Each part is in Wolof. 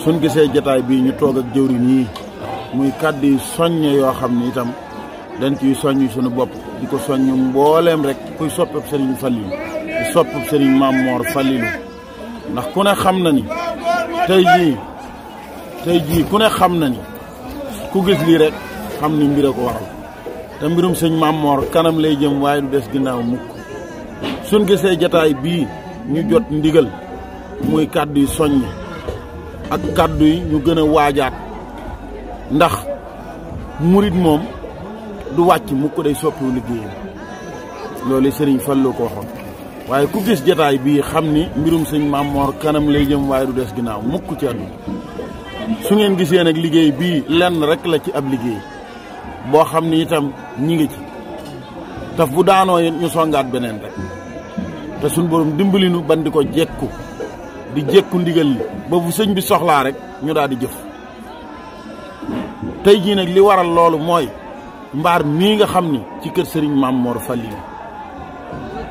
suñ gisee jotaay bii ñu toog ak jëwriñ yi muy kàddu yu soññe yoo xam ni itam dañ ciy soññ suñu bopp di ko soññ mbooleem rek kuy soppab Serigne Fallilou di soppab Serigne Mame Mor Fallilou ndax ku ne xam na ni tey jii ku ne xam na ni ku gis lii rek xam ni mbir a ko waral te mbirum sëñ Mame Mor kanam lay jëm waaye du des ginnaaw mukk suñ gisee jotaay bii ñu jot ndigal muy kàddu yu soññ ak kàddu yi ñu gën a waajaat ndax murit moom du wàcc mukk day soppiwu liggéeyam loolu Serigne Fallou ko waxoon waaye ku gis jotaay bii xam ni mbirum sëñ Mame Mor kanam lay jëm waaye du des ginnaaw mukk ci àdduna su ngeen gisee nag liggéey bii lenn rek la ci ab liggéey boo xam ni itam ñi ngi ci taf bu daanoo ñu songaat beneen rek te suñ borom dimbali nu ban di ko jekku ndigal li ba bu sëñ bi soxlaa rek ñu daal di jëf tey jii nag li waral loolu mooy mbaar mii nga xam ni ci kër Serigne Mame Mor Fallilou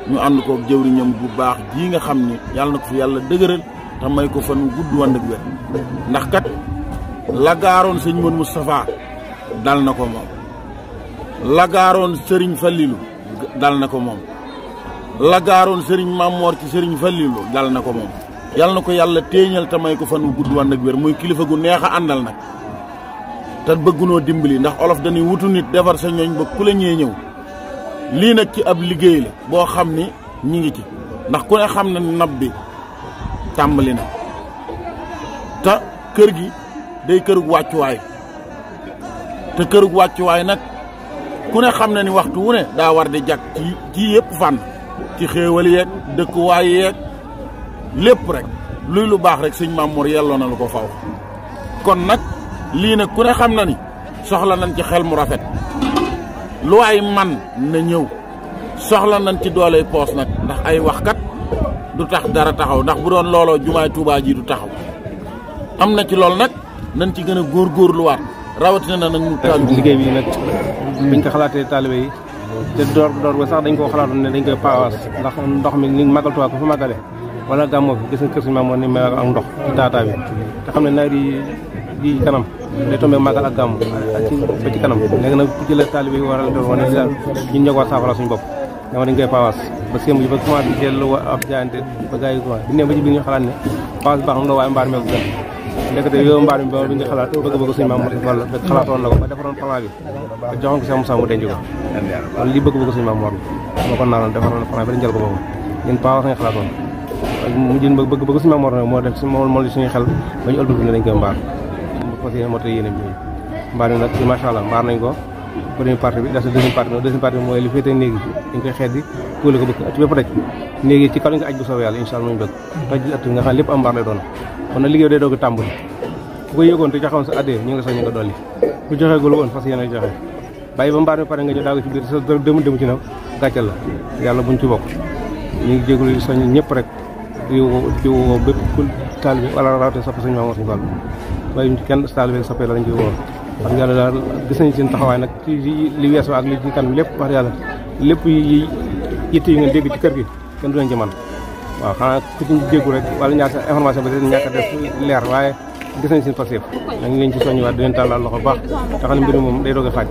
ñu ànd koog jëwriñam bu baax jii nga xam ni yàlla na ko fi yàlla dëgëral te may ko fan gudd wànd ak wér ndax kat la gaaroon sëñ Modou Moustapha dal na ko moom la gaaroon Serigne Fallilou dal na ko moom la gaaroon Serigne Mame Mor ci Serigne Fallilou dal na ko moom yàlla na ko yàlla téeñal te may ko fan wu gudd wànd ak wér muy kilifa gu neex a àndal nag te bëggunoo dimbali ndax olof dañuy wutu nit defar sa ñooñ ba ku la ñee ñëw lii nag ci ab liggéey la boo xam ni ñi ngi ci ndax ku ne xam na nab bi tàmbali na te kër gi day kërug wàccuwaay te kërug wàccuwaay nag ku ne xam na ni waxtu wu ne daa war di jag ci yëpp fànn ci xéewal yeeg dëkkuwaay yeeg lépp rek luy lu baax rek sëñ Mame Mor yelloo na lu ko faw kon nag lii nag ku ne xam na ni soxla nañ ci xel mu rafet lu waay man na ñëw soxla nañ ci dooley poos nag ndax ay waxkat du tax dara taxaw ndax bu doon looloo jumaay Tuubaa ji du taxaw am na ci lool nag nañ ci gën a góorgóorluwaat rawatina na nag ñu taalibe liggéey bi nag biñ ko xalaatee taalibe yi te door ba sax dañ koo xalaatoon ne dañ koy paawaas ndax ndox mi ni màggal Tuubaa ko fa màggale wala gàmmoo fi gis nga kër si Mame Mor ni mel ak ndox ci taataa bi te xam ne nawet di kanam day tombé màggal ak gàmmu ak ba ci kanam léegi nag ci la taalibe yi war a doon wane daal ñun ñoo ko war saafara suñu bopp dama dañ koy paawaas ba sémb ji ba commencé jël ab jaayante ba gars yi commencé bi ne ba ci biir ñu xalaat ne paawaas baax na waaye mbaar mee ko gën ndekete yow mbaar mi ba bi nga xalaat bëgg-bëgg suñu Mame Mor wala ba xalaatoon na ko ba defaroon plan bi ba joxoon ko Cheikh Moussa mu denc ko kon lii bëgg-bëgg suñu Mame Mor moo ko naanoon defaroon plan bi dañ jël ko boobu ñun paawaas nga xalaatoon mujj bëgg suñu Mame Mor nag moo def moo li suñu xel ba ñu ëlbatu ne dañ koy mbaar parce que moo tax yéene bi mbaar mi nag macha allah mbaar nañ ko première partie bi deuxième partie bi mooy li féetee néeg yi dañ koy xeet di kuule ko bëgg at bépp daj néeg yi ci kaw lañ ko aj bu soobee yàlla incha allah muñu bëgg toj ëtt nga xam lépp am mbaar lay doon kon nag liggéey day doog a tàmbali ku ko yëgoon te joxoon sa addee ñu ngi la soññ nga dolli ku joxeegul woon fas yéene joxe bàyyi ba mbaar mi pare nga jox daago ci biir sa demu ci nag gàccal la yàlla buñ ci bokk ñu ngi jégalu di soññ ñëpp rek di woo bépp ku taalibe wala rawatina soppe suñu Maam Mor Fall bàyyi ci kenn taalibe soppe la lañ ciy woo wax yàlla daal gis nañ seen taxawaay nag ci li weesu ak li ci kanam lépp wax yàlla lépp yi yitte yi ngeen dégg ci kër gi kenn du leen ci man waaw xanaa ku ci déggu rek wala ñàkk information bi ñàkk a def leer waaye gis nañ seen passif da ngi leen ci soññiwaat di leen tàllal loxo baax te xam ne mbir moom day doog a xaaj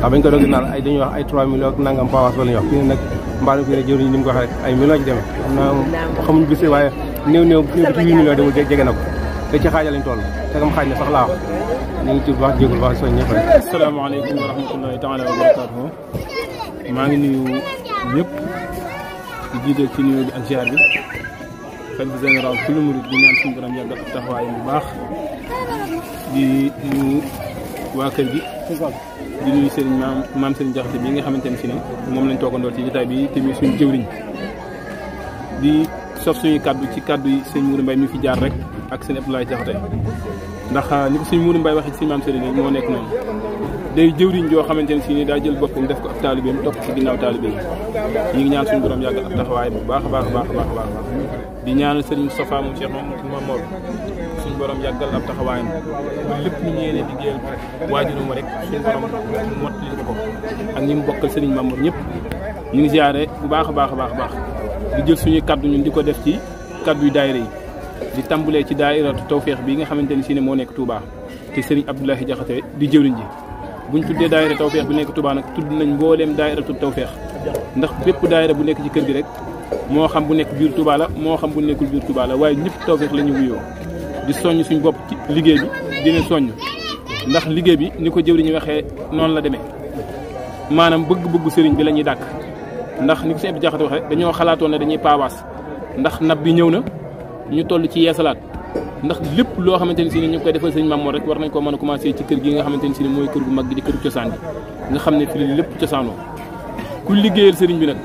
waaw bañ ko doog naan ay dañuy wax ay 3 millions ak nangam pawas wala ñuy wax fii ne nag mbaanu fii ne jëwriñ ni mu ko waxee rek ay millions ci demee xam naa xamuñu bis waaye néew fi ne 8 millions demul jege na ko te ci xaajal lañ toll te kam xaaj na sax laa wax ñu ngi ci wax jégul wax soñ ñëpp rek asalaamaaleykum wa rahmatullahi taala wa barakatuhu maa ngi nuyu ñëpp di jiital ci nuyu bi ak ziar bi xalifa général kullu murid di ñaan suñu borom yàggal ak taxawaayam bu baax di nuyu waa kër gi di nuyu sëriñ maam sëriñ Jaxate bi nga xamante ne si ne moom lañ toogandool ci jotaay bi te muy suñu jëwriñ di sof suñuy kaddu ci kaddu yi sëñ Mourou Mbaye mi fi jaar rek ak sëñ Abdoulaye Jaxate ndax ni ko sëñ Mourou Mbaye waxee ci sëñ maam sëriñ moo nekk noonu day jëwriñ joo xamante ne si ni daa jël boppam def ko ab taalibeem topp ci ginnaaw taalibe yi ñu ngi ñaan suñu borom yàggal ak taxawaay bu baax a baax a baax a baax a baax di ñaanal sëriñ Moustapha moom Cheikh Mamadou suñu borom yàggal ab taxawaayam lépp ñu yéene liggéeyal waajurum rek suñu borom mot li ko ak ñi mu bokkal sëriñ Mamadou ñëpp ñu ngi ziare bu baax a baax a baax a baax di jël suñuy kaddu ñun di ko def ci kaddu yu daayira yi di tàmbalee ci daayiratu tawféex bi nga xamante ne si ne moo nekk Touba te sëriñ Abdoulaye Jaxate di jëwriñ ji buñ tuddee daayira tawféex bi nekk Touba nag tudd nañ mbooleem daayiratu tawféex ndax bépp daayira bu nekk ci kër gi rek moo xam bu nekk biir Touba la moo xam bu nekkul biir Touba la waaye ñëpp tawféex la ñu wuyoo di soññ suñ bopp ci liggéey bi dina soññ ndax liggéey bi ni ko jëwriñ ñi waxee noonu la demee maanaam bëgg-bëggu sëriñ bi la ñuy dàkk ndax ni ko sëñ Abdou Jaxate waxee dañoo xalaatoon ne dañuy paawaas ndax nab bi ñëw na ñu toll ci yeesalaat ndax lépp loo xamante ni si ne ñu ngi koy defal sëñ Mamoor rek war nañ ko mën a commencé ci kër gi nga xamante ni si ne mooy kër gu mag gi di këru cosaan bi nga xam ne fi lépp cosaanoo ku liggéeyal sëriñ bi nag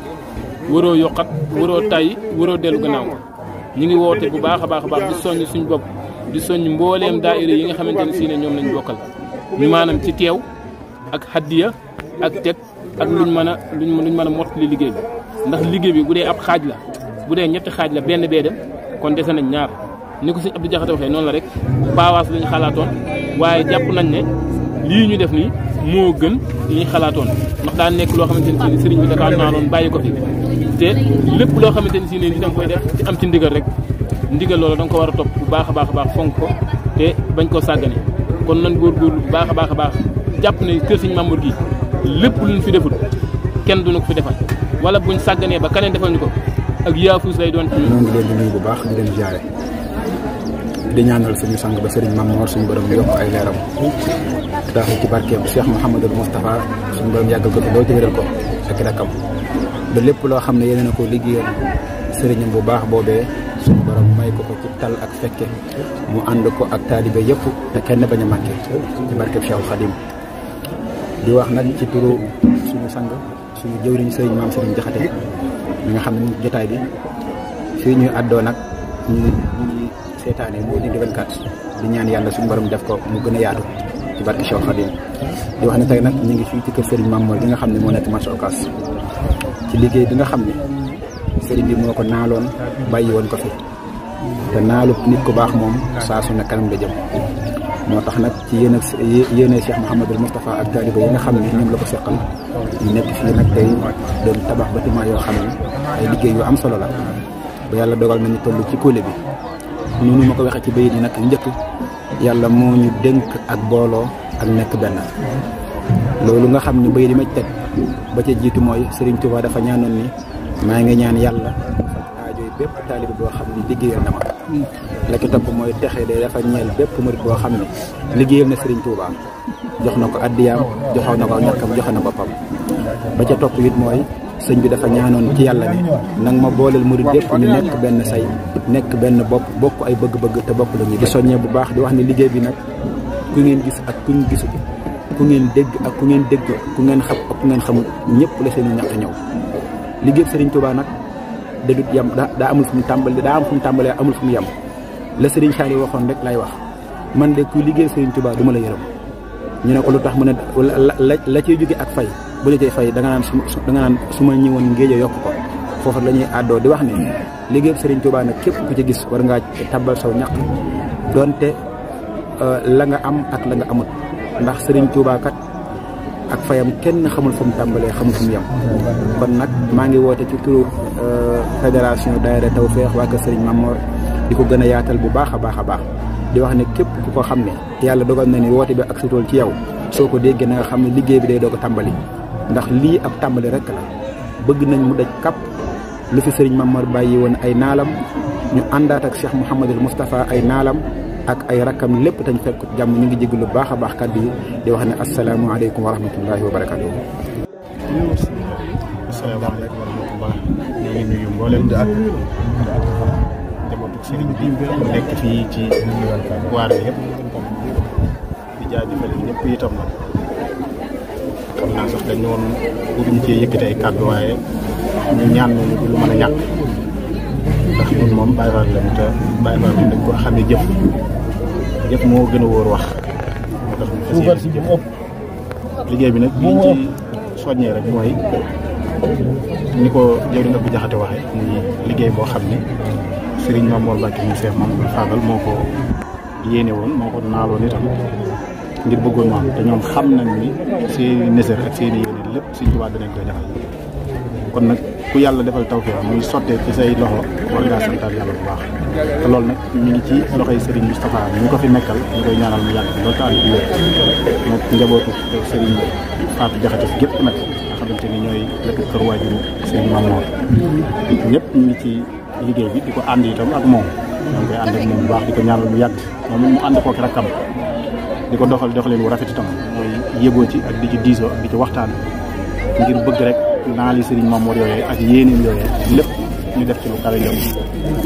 waroo yokkat waroo tay waroo dellu gannaaw ñu ngi woote bu baax a baax a baax di soññ suñ bopp di soññ mbooleem daayira yi nga xamante ne si ne ñoom lañ bokkal ñu maanaam ci teew ak haddiya ak teg ak luñ mën a mottali liggéey bi ndax liggéey bi bu dee ab xaaj la bu dee ñetti xaaj la benn bee dem kon dese nañ ñaar ni ko sëñ Abdou Jaxate waxee noonu la rek paawaas lañu xalaatoon waaye jàpp nañ ne lii ñu def nii moo gën li ñu xalaatoon ndax daa nekk loo xamante ne si ne sëriñ bi dafa naanoon bàyyi ko fi te lépp loo xamante ne si ne dina koy def ci am ci ndigal rek ndigal loolu da nga ko war a topp bu baax a baax a baax fonk ko te bañ koo sàggane kon nan góorgóorlu bu baax a baax a baax jàpp ne kër sëñ Mamour gi lépp luñ fi deful kenn duñu ko fi defal wala buñ sàgganee ba keneen defal ñu ko ak yaafus lay doon ci ñoo ngi leen di nuyu bu baax di leen jaare di ñaanal suñu sang ba Serigne Mamour suñu borom yokk ay leeram tax ci barkeem Cheikh Mouhamadou Moustapha suñu borom yàggal ko fi loo jëgëral ko ak rakam ba lépp loo xam ne yéene na ko liggéeyal sëriñam bu baax boobee suñu borom may ko ko ci tal ak fekke mu ànd ko ak taalibe yëpp te kenn bañ a manqué ci barkeem Cheikh Khadim di wax nag ci turu suñu sang suñu jëwriñ Serigne Maam Serigne Jaxate mi nga xam ne mu jotaay bi fii ñuy àddoo nag ñu ngi seetaane moo di 24 di ñaan yàlla suñu borom def ko mu gën a yaatu ci barke Cheikh Khadim di wax ne tey nag ñu ngi fii ci kër Serigne Mamour gi nga xam ne moo nekk marché Ocass ci liggéey bi nga xam ne Serigne bi moo ko naaloon bàyyi woon ko fi te naalu nit ku baax moom saa su ne kanam la jëm moo tax nag ci yéene Cheikh Mouhamadou Moustapha ak taaliba yi nga xam ne ñoom la ko seqal ñu nekk fii nag tey doon tabax bâtiment yoo xam ne ay liggéey yu am solo la ba yàlla dogal nañu toll ci kóole bi noonu ma ko waxee ci bayit yi nag njëkk yàlla moo ñu dénk ak booloo ak nekk benn loolu nga xam ne bayit yi ma teg ba ca jiitu mooy Serigne Touba dafa ñaanoon ni maa ngi ñaan yàlla aajoy bépp taalibe boo xam ne liggéeyal na ma la ki topp mooy texe de dafa ñeel bépp murit boo xam ne liggéeyal na Serigne Touba jox na ko addiyaam joxoon na ko ñàkkam joxe na boppam ba ca topp it mooy sëñ bi dafa ñaanoon ci yàlla ni nang ma booleel murit yëpp ñu nekk benn say nekk benn bopp bokk ay bëgg-bëgg te bokk la ñuy di soññee bu baax di wax ne liggéey bi nag ku ngeen gis ak ku ñu gisu ku ngeen dégg ak ku ngeen dégg ku ngeen xam ak ku ngeen xamul ñëpp la seen ñàkk ñëw liggéey Serigne Touba nag da dut yam daa amul fu mu tàmbali daa am fu mu tàmbalee amul fu mu yem la Serigne Saliou waxoon rek lay wax man de kuy liggéey Serigne Touba du ma la yërëm ñu ne ko lu tax mu ne la ciy jóge ak fay bu la cay fay da nga naan su ma ñëwoon ngéej a yokk ko foofu la ñuy àddoo di wax ne liggéey Serigne Touba nag képp ku ci gis war ngaa tabbal saw ñaq donte la nga am ak la nga amut ndax Serigne Touba kat ak fayam kenn xamul fu mu tàmbalee xamul fu mu yem kon nag maa ngi woote ci turu fédération daayira Tawfekh waa kër Serigne Mamor di ko gën a yaatal bu baax a baax a baax di wax ne képp ku ko xam ne yàlla dogal na ni woote bi ak si tool ci yow soo ko déggee na nga xam ne liggéey bi day doog a tàmbali ndax lii ab tàmbali rek la bëgg nañ mu daj kàpp lu fi Serigne Mamor bàyyi woon ay naalam ñu àndaat ak Cheikh Mouhamadul Moustapha ay naalam ak ay rakkam lépp tañ fekk jàmm ñu ngi jégg lu baax a baax kàddu yi di wax ne asalaamaaleykum wa rahmatullahi wa barakatuh. asalaamaaleykum wa rahmatullah ñu ngi nuyu mboolem di ak njabootu Serigne bi nekk fii ci waar bi yëpp di jaajëfal ñëpp itam nag xam naa sax dañu woon bëgguñu cee yëkkati ay kàddu waaye ñu ñaan nañu du lu mën a ñàkk ndax ñun moom Baye Fall lañu te Baye Fall bi dañ ko xamee jëf moo gën a wóor wax moo tax ñu fas yéene jëf liggéey bi nag liñ ci soññee rek mooy ni ko jëwriñ Abdou Jaxate waxe muy liggéey boo xam ne Serigne Mamour Mbacke mu Cheikh Mamadou Fadal moo ko yéene woon moo ko naaloon itam ngir bëggoon maam te ñoom xam nañ ni seeni nësër ak seeni yéene lépp Sëriñ Tuubaa danañ koy defal kon nag ku yàlla defal tawfeex muy sottee ci say loxo war ngaa santaat yàlla bu baax te loolu nag ñu ngi ci loxoy Serigne Moustapha ñu ko fi nekkal ñu koy ñaanal mu yàgg loolu taal bi wér moom njabootu Serigne Fatou Jaxate si gépp nag nga xamante ni ñooy lekk kër waajuru Serigne Mamour ñëpp ñu ngi ci liggéey bi di ko ànd itam ak moom ñu koy ànd ak moom bu baax di ko ñaanal mu yàgg moom mu ànd kook rakkam di ko doxaleen wu rafet itam mooy yëgoo ci ak di ci diisoo ak di ci waxtaan ngir bëgg rek naa li Serigne Mamour yooyee ak yéeneen yooyee lépp ñu def ci lu kawe jom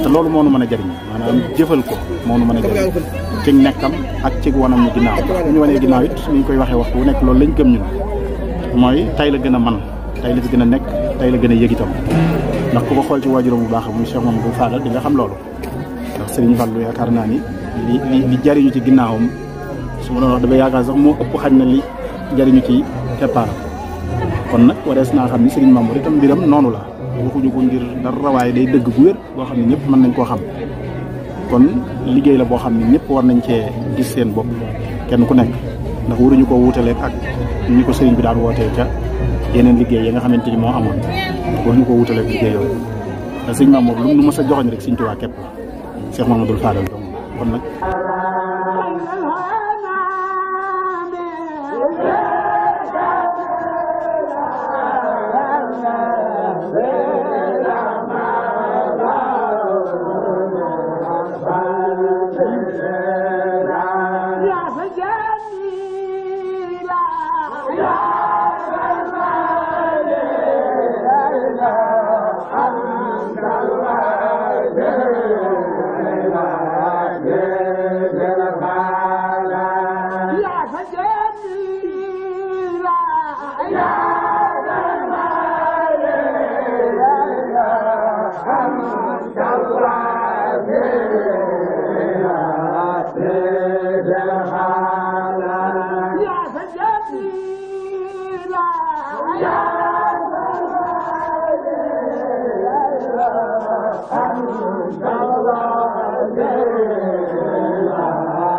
te loolu moo nu mën a jariñ maanaam jëfal ko moo nu mën a jariñ ci nekkam ak ci wanam ñu ginnaaw bu ñu wanee ginnaaw it ni ñu koy waxee waxtu wu nekk loolu lañ gëm ñun mooy tay la gën a man tay la fi gën a nekk tay la gën a yëg itam ndax ku ko xool ci waajuram bu baax muy Cheikh Mamadou Fadal di nga xam loolu ndax Serigne Fallou yaakaar naa ni li jariñu ci ginnaawam su ma doon wax dafay yaakaar sax moo ëpp xañ na li jariñu ci keppaaram kon nag warees naa xam ni Serigne Mamour itam mbiram noonu la waxuñu ko ngir dara waaye day dëgg gu wér boo xam ne ñëpp mën nañ koo xam kon liggéey la boo xam ne ñëpp war nañ cee gis seen bopp kenn ku nekk ndax waruñu koo wuutaleeg ak ni ko Serigne bi daan wootee ca yeneen liggéey yi nga xamante ni moo amoon waruñu koo wuutaleeg liggéey yooyu te Serigne Mamour lu mu mës a joxoñ rek Serigne Touba képp la Cheikh Mamadou Fadal donc kon nag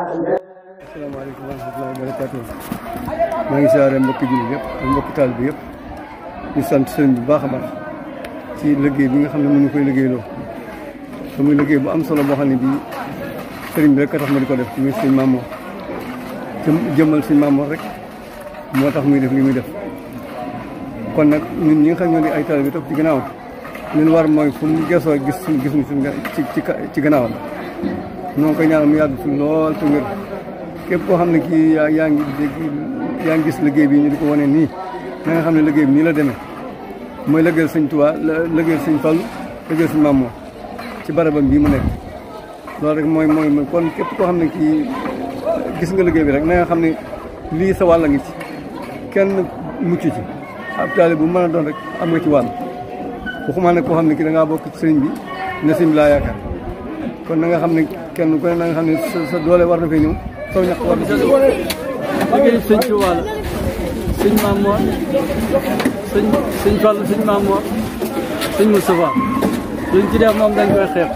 asalaamaaleykum wa rahmatullahi wa barakatuh maa ngi siyaare mbokki jullit yëpp ak mbokki taal bi yëpp ñu sant sëriñ bu baax a baax ci liggéey bi nga xam ne mënu koy liggéeyloo te muy liggéey bu am solo boo xam ne bii sëriñ bi rek a tax ma di ko def muy sëriñ Mamour jëmmal sëriñ Mamour rek moo tax muy def li muy def kon nag ñun ñi nga xam ñoo di ay taal bi topp ci gannaaw leen war mooy fu mu gesoo gis ñu ci gannaawam noo ngi koy ñaanal mu yàgg fi lool te wér képp koo xam ne kii yaa ngi gis liggéey bi ñu di ko wane nii na nga xam ne liggéey bi nii la demee mooy liggéeyal sëñ Tuubaa liggéeyal sëñ Fallu liggéeyal sëñ Mamour ci barabam bii mu nekk loolu rek mooy kon képp koo xam ne kii gis nga liggéey bi rek na nga xam ne lii sa wàll ngi ci kenn mucc ci ab taale bu mën a doon rek am nga ci wàll waxuma ne koo xam ne kii da ngaa bokk ci sëriñ bi ne sëriñ bi laa yaakaar kon na nga xam ne kenn ku ne na nga xam ne sa doole war na fee ñëw saw ñaq war na ci liggéey sëñ Tuubaa la sëñ Maam Mor sëñ Fall sëñ Maam Mor sëñ Moustapha luñ ci def moom dañ koy xeeb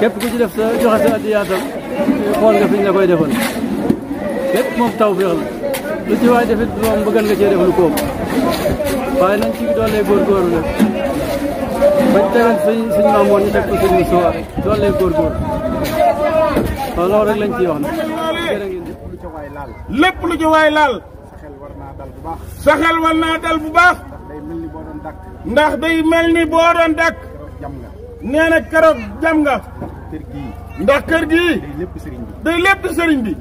képp ku ci def sa joxe sa addiyaatam xool nga fi ñu la koy defal képp moom tawfeex la lu ci waay defit moom bëggan nga cee def lu koom waaye nañ ci doolee góorgóorlu nag bañ tegal sëñ Maam Mor ñu teg ko sëñ Moustapha doolee góorgóorlu waaw loolu rek lañ ciy wax nag jërë ngeen jëf lépp lu ci waay laal sa xel war naa dal bu baax ndax day mel ni boo doon dakk nee na keroog jam nga ndax kër gii day lépp sëriñ bi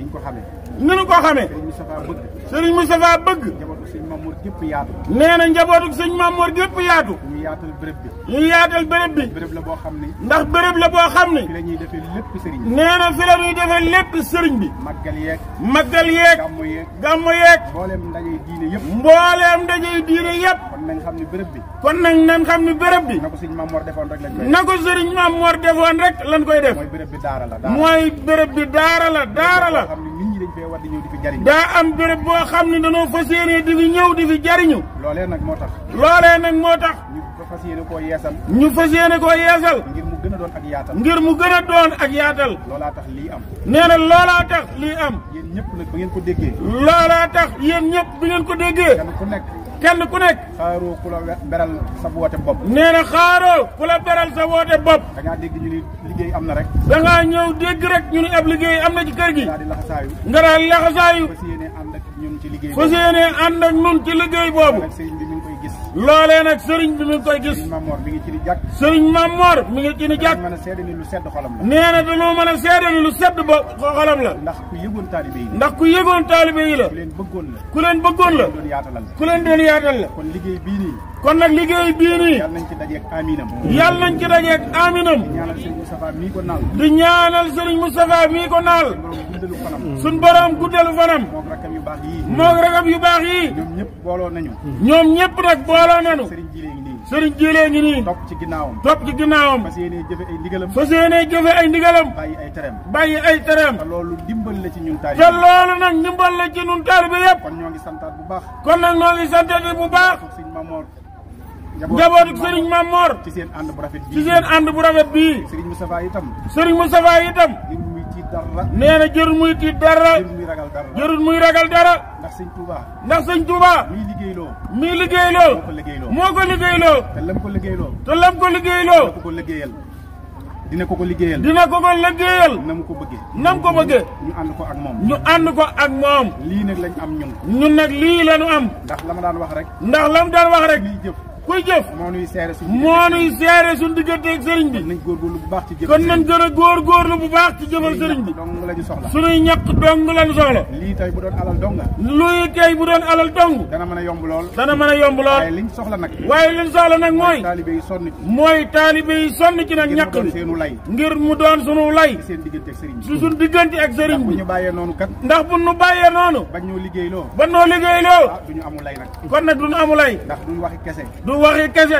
ni nu ko xamee sëriñ Moustapha bëgg nee na njabootu sëñ Maam Mor gépp yaatu ñu yaatal béréb bi ndax béréb la boo xam ne nee na fi la ñuy defee lépp sëriñ bi màggal yeeg gàmmu yeeg mbooleem ndajey diine yëpp kon nag nañ xam ne béréb bi na ko sëriñ Maam Mor defoon rek lañ koy def mooy béréb bi daara la daa am béréb boo xam ne dañoo fas yéene di fi ñëw di fi jariñu loolee nag moo tax ñu fas yéene koo yeesal ngir mu gën a doon ak yaatal loolaa tax lii am nee na loolaa tax lii am yéen ñëpp nag ba ngeen ko déggee loolaa tax yéen ñëpp bi ngeen ko déggee kenn ku nekk xaaroo ku la beral sa woote bopp nee na xaaroo ku la beral sa woote bopp da ngaa dégg ñu ni liggéey am na rek da ngaa ñëw dégg rek ñu ni ab liggéey am na ci kër gi nga daal laxasaayu fas yéene ànd ak ñun ci liggéey boobu loolee nag sëriñ bi mi ngi koy gis sëriñ Maam Mor mi ngi ci ni jàkk nee na dañoo mën a seede ni lu sedd ba xolam la ndax ku yëgoon taalibe yi la ku leen bëggoon la ku leen doon yaatal la kon nag liggéey bii nii yàlla nañ ci dajeeg aminam di ñaanal sëriñ Moustapha mii ko naal suñ borom guddalu fanam moog rakam yu baax yi ñoom ñëpp nag booloo nañu sëriñ jilee ngi nii topp ci ginnaawam fas yéene jëfe ay ndigalam bàyyi ay tereem te loolu ndimbal la ci ñun taalibe yëpp kon nag ñoo ngi santaat bu baax njabootu sëriñ Maam Mor ci seen ànd bu rafet bii sëriñ Moustapha itam nee na jërul muy tiit dara jërul muy ragal dara ndax sëñ Touba mii liggéeyloo moo ko liggéeyloo te lam ko liggéeyloo dina ko liggéeyal nam ko bëggee ñu ànd ko ak moom lii nag lañ am ñun nag lii lañu am ndax lam daan wax rek kuy jëf moo nuy seere suñu diggante ak sëriñ bi kon nañ gën a góorgóorlu bu baax ci jëfal sëriñ bi suñuy ñàkk dong lañu soxla luy tey bu doon alal dong dana mën a yomb lool waaye liñ soxla nag mooy taalibe yi sonn ci nag ñàkk bi ngir mu doon sunu lay su suñu diggante ak sëriñ bi ndax bu ñu bàyyee noonu ba noo liggéeyloo kon nag duñu amu lay du waxi kese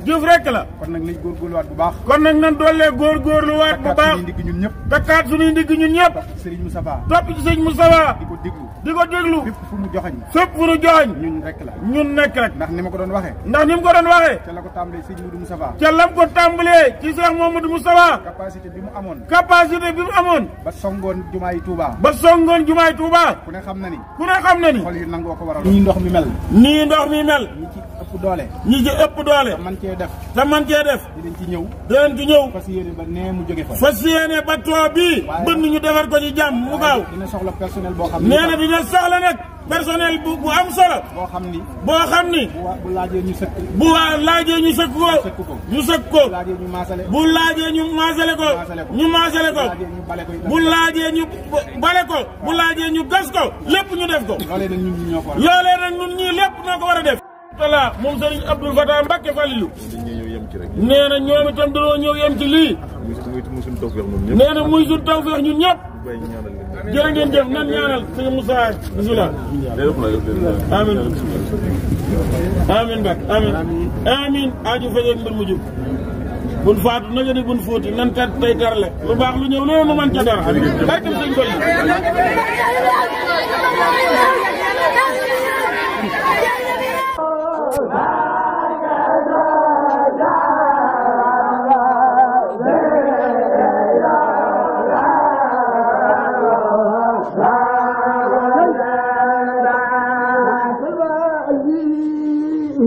jëf rek la kon nag nañ góorgóorluwaat bu baax nañ doolee góorgóorluwaat bu baax takkaat suñuy ndigg ñun ñëpp topp ci sëriñ Moustapha di ko déglu fépp fu mu joxañ ñun nekk rek ndax ni mu ko doon waxee ca la ko tàmbalee ci Cheikh Mouhamadou Moustapha capacité bi mu amoon ba songoon jumaay Touba ku ne xam na ni xol yu nangoo ko waral nii ndox mi mel ñi ci ëpp doole te man cee def dinañ ci ñëw fas yéene ba nee mu jóge fa fas yéene ba too bii bëgg ñu defar ko ci jàmm mu gaaw dina soxla personnel boo xam nee na dina soxla nag personnel bu am solo boo xam ni bu laajee ñu sëkk ko bu laajee ñu maasale ko bu laajee ñu bale ko bu laajee ñu gas ko lépp ñu def ko loolee nag ñun ñii lépp ñoo ko war a def voilà moom Serigne Abdoul Fatah Mbacké Falilou nee na ñoom itam dañoo ñëw yem ci lii nee na muy suñu tawfeex ñun ñëpp jërë ngeen jëf nan ñaanal sëñ Moussa bismillah amin amin Mbacké amin aaju fejeeg mbir mu jub bun faatu nag ni bun fóoti nan tat tey tarle lu baax lu ñëw loolu nu man ca dara barke sëñ ko yi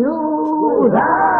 you